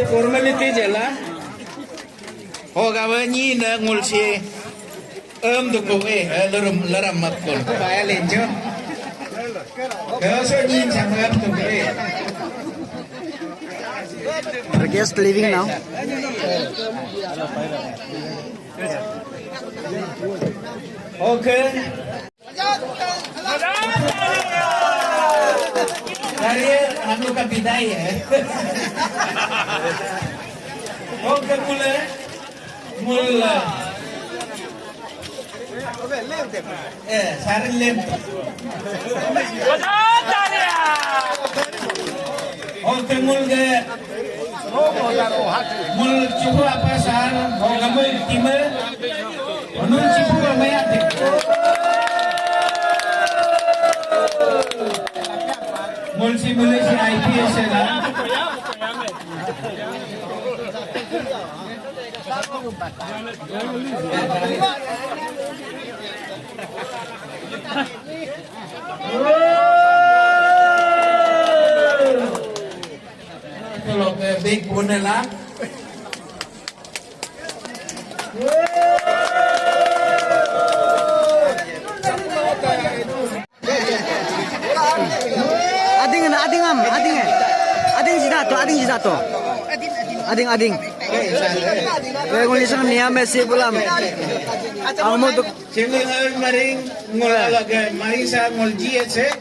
formality je lah. Hoga ni na ngulsi. Tu ko laram mat ko. Baya lenjo. Kau so ni sangat tu ko. The guest leaving now. Okay. Dari anu ka bidai Okay mula. Sarin lem. Okay mul cipu apa sar? Hoga mul timur. Mul cipu mayat. Mul simulasi IPS lah. Kalau ke big bone lah. Ading. Kaya kung isang niya Messi pulam. Ang mo to. Single maring ngol maring sa ngol GS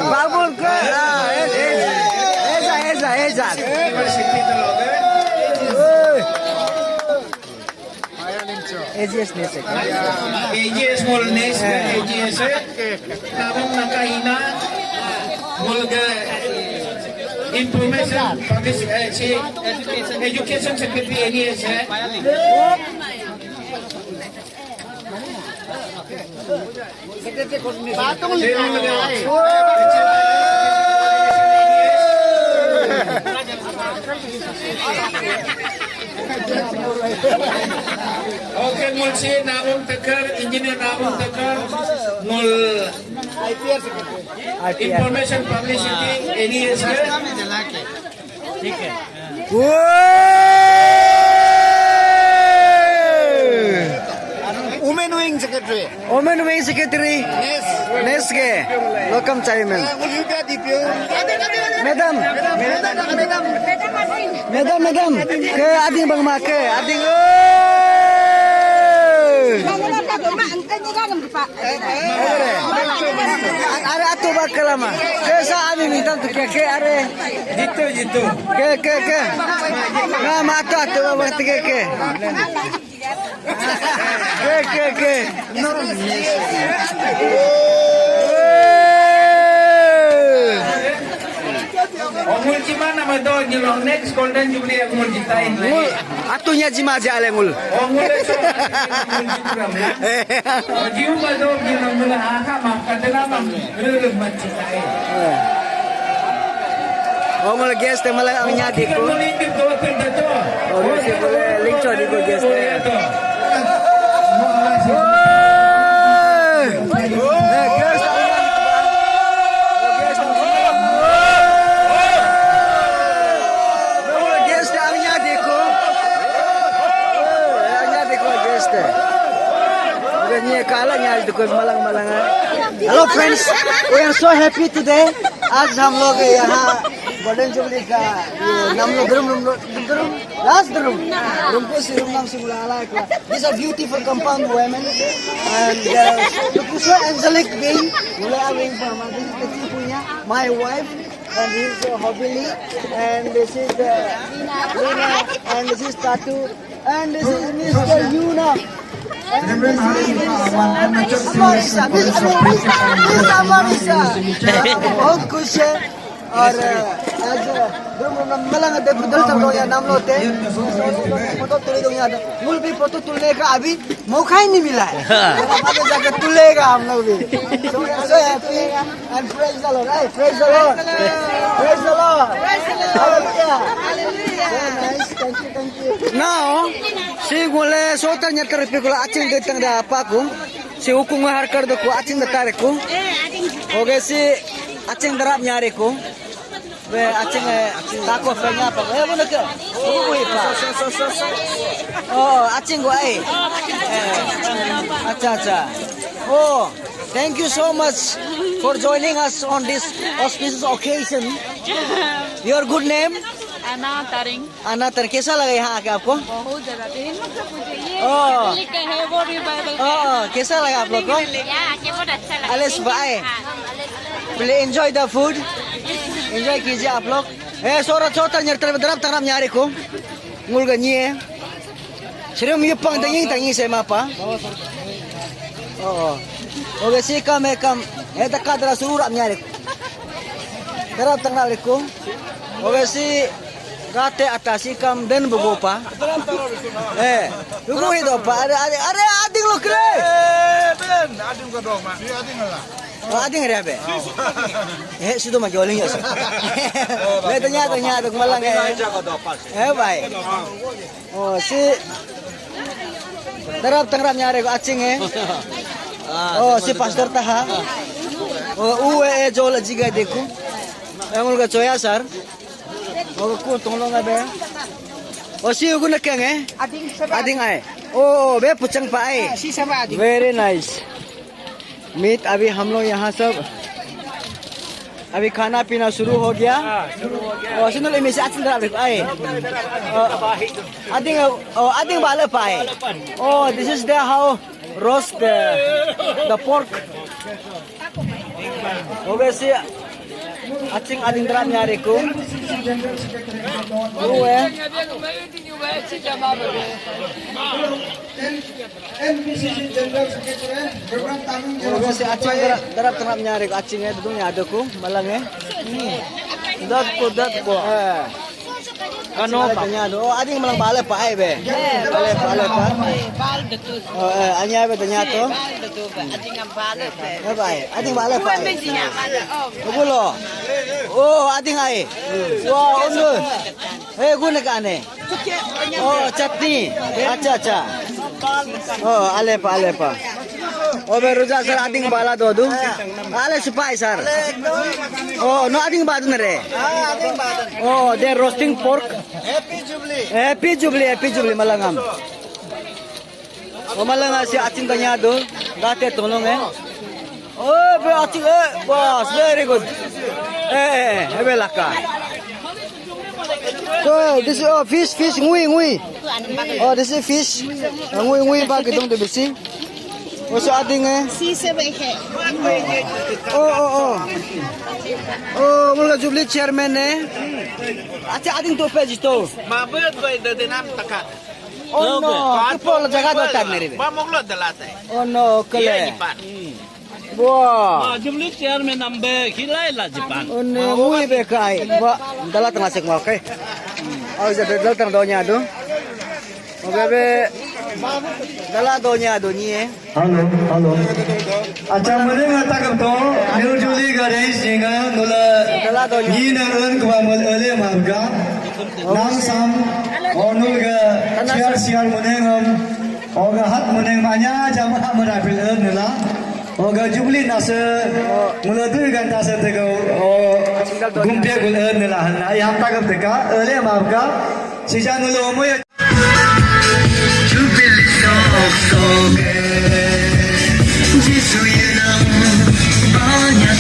Babul ka. Eza. AGS Nesek. AGS ngol Nesek. AGS Nabong nakahina. Mulga information education secretary NES Okay, mulsi nabong tekar, engineer nabong tekar, mul information publicity, NES Women Wing Secretary. Nes ke. Welcome Chairman. Madam. Ke ading bang mak ke ading. Are atu bakal lama. Kesa ami minta tu ke are. Jitu. Ke. Nah mata atu bang ke. Ke. No. Omul cimana betul nyelong next golden jubilee omul jitain lagi. Atunya jima aja alengul. Omul itu jiu betul nyelong mula aha mak kadang mak belum mencintai. Omul guest malah amnya diko. Omul itu betul. Omul sih boleh link coba diko guest. Hello friends, we are so happy today. आज हम लोग यहाँ golden jubilee का नाम लो last room को से room नाम से बुलाया है. These are beautiful compound women and the Kusha angelic being बुलाया being for this is the Chipunya, my wife, and this is Hobili, and this is Luna, and this is Tatu, and this is Mr. Yuna. बहुत खुश है और आज मलंग बदल चल रहा है नाम लोटे फोटो तुले दो यार मूल भी फोटो तुलने का अभी मौका ही नहीं मिला है आगे जाकर तुलेगा हम लोग भी so happy and praise the Lord, right? Praise the Lord, praise the Lord, hallelujah, nice, thank you. Now si gule sota nyater pikul acing detang da apa ku si hukum mahar kar do ku acing da tarik ku oke si acing darap nyari ko. Be acing tako fanya apa? Mana ke? Buku pa. Oh, acing gua Acha. Oh, thank you so much for joining us on this auspicious occasion. Your good name? Anna Taring. Anna Taring. कैसा लगा यहाँ आके आपको? बहुत ज्यादा दिन कैसा लगा आप लोग को? Alles baik. Please enjoy the food. Enjoy कीजिए आप लोग. Sora ternyata tanam nyari ko. Ngul ganyi. Serius yupang tangi saya apa? Oke sih kami tak ada surat nyari. Terap tanam ko. Oke sih gate atasi kam dan begopa. Tunggu itu apa? Ada ading lo kre. Ben, ading ka dong, Mak. Ading lah. Ading ada apa? Sudah mah jualnya sih. Tanya malang baik. Oh si terap nyari ko acing Oh si pastor taha. Oh uwe jual juga deku. Emul ka coya sar. Oh ku tolong abe. Oh si ugu nakeng Ading Oh बे पुचंग पाए very nice meet अभी हम लोग यहाँ सब अभी खाना पीना शुरू हो गया और सुनो ले मिसे आचन दरा आए आदिंग बाले पाए oh this is the how roast the pork obviously acing ading dara nyari ko si acing darap nyari acing itu ko malang dat ko kano pa ading malang bale pa be bale pa बाल दतु anya be tanya to ading ang balo pe ading bale pa bulo ading wow undo guna kane chutney acha alepa be ruja sar ading bala do ale supai sar no ading badu nare ading badu they roasting pork happy jubilee malangam malanga si acing tanya do date tolong be acing boss very good be laka so this is fish ngui this is fish ngui ba kitong de besi so ading si sebe he mulga jubilee chairman acha ading to page to Mabet ba de nam taka. Oh no, kepol jaga do tag nere. Ba moglo dalatay. Oh no, kale. Wah. Jubilee chairman ambe hilai la Japan. Oh no, mui be kai. Wah, dalat ngasek mau kai. Oh, jadi dalat tang donya do. Oke be dalat donya do ni Halo. Acha mane ngata kam to new Jubilee ga rai singa nula ni na ran kwa mol ale mabga nam sam onul ga siar mane ngam oga hat mane manya jama mara fil nula oga Jubilee nas mula tu ga ta se te go gumpe gul nula hanna yam ta kam te ka ale mabga sija nula moy Jubilee so Jisu yang banyak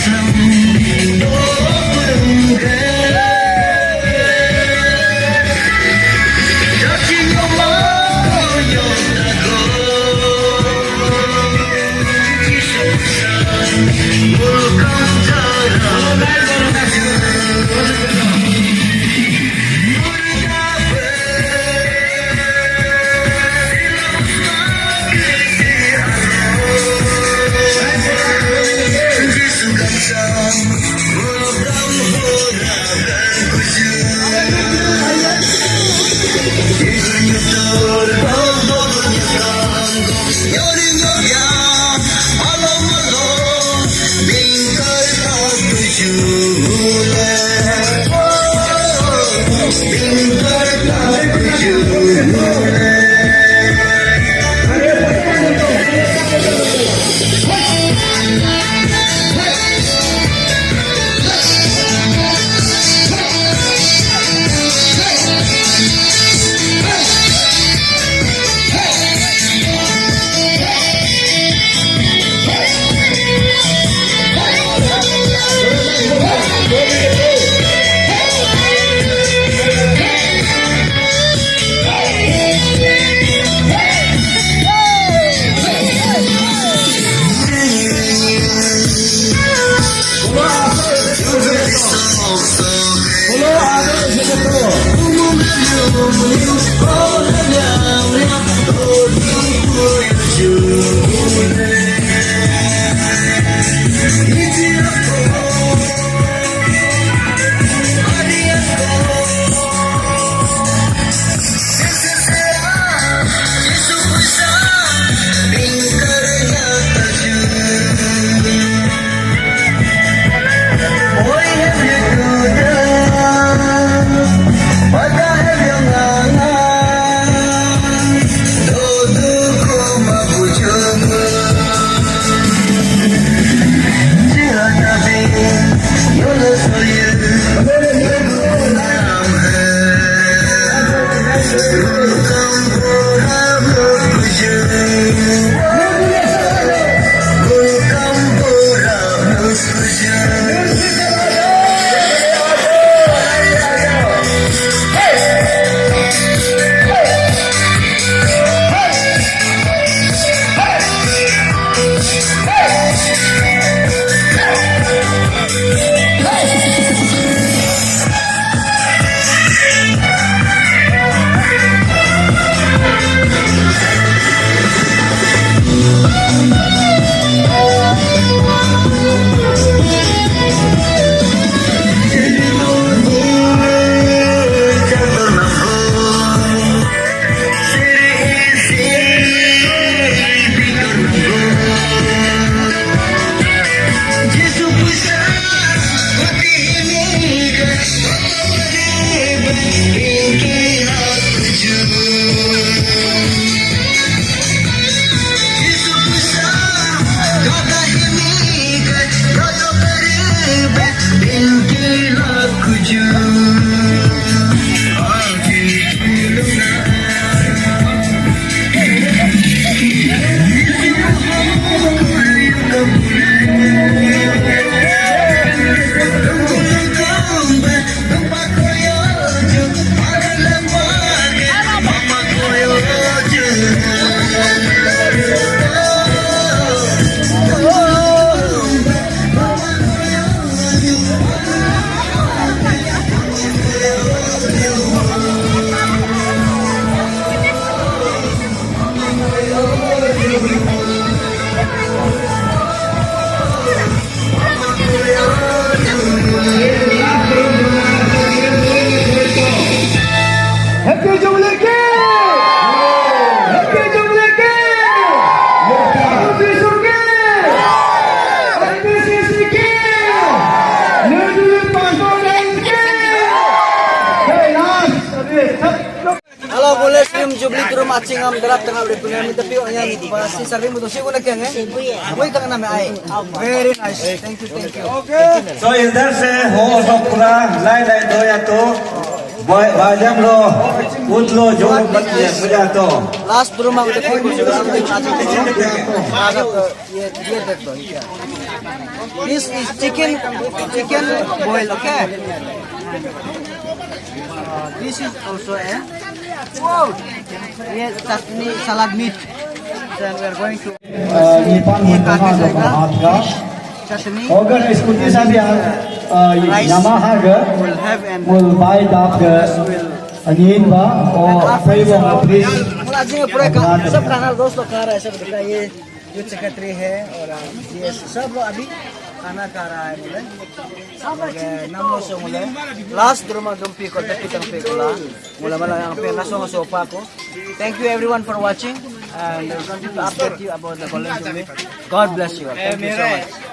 Happy Jubilee Day! Happy Jubilee Day! Happy Jubilee! Happy CCK! New Jubilee Passport Day! Okay, last. Halo, boleh stream Jubilee ke rumah cingam derap tengah beri punya minta piu yang si serving betul sih guna keng Boy tengah nama ai. Very nice. Thank you. So इधर से हो सब पूरा line line दो या तो बाजम लो उठ लो जो बजा तो Last rumah udah kau juga sampai macam ये देख दो ये. This is chicken boil, okay? This is also wow. Yes, chutney salad meat. Then we are going to Nepal में कहाँ हाथ का chutney. अगर स्कूटी से भी Yamaha We'll have and will buy that Anil बा और कई वो प्लीज मुझे आज ये पूरा सब खाना दोस्त लोग खा रहा है सब बेटा ये जो सेक्रेटरी है और ये सब लोग अभी खाना खा रहा है मुझे नाम लोग से मुझे last rumah dumpi ko tapi tempe ko la mula mula ang pena so sopa ko. Thank you everyone for watching and we'll continue to update you about the Golden Jubilee. God bless you all. Thank you so much.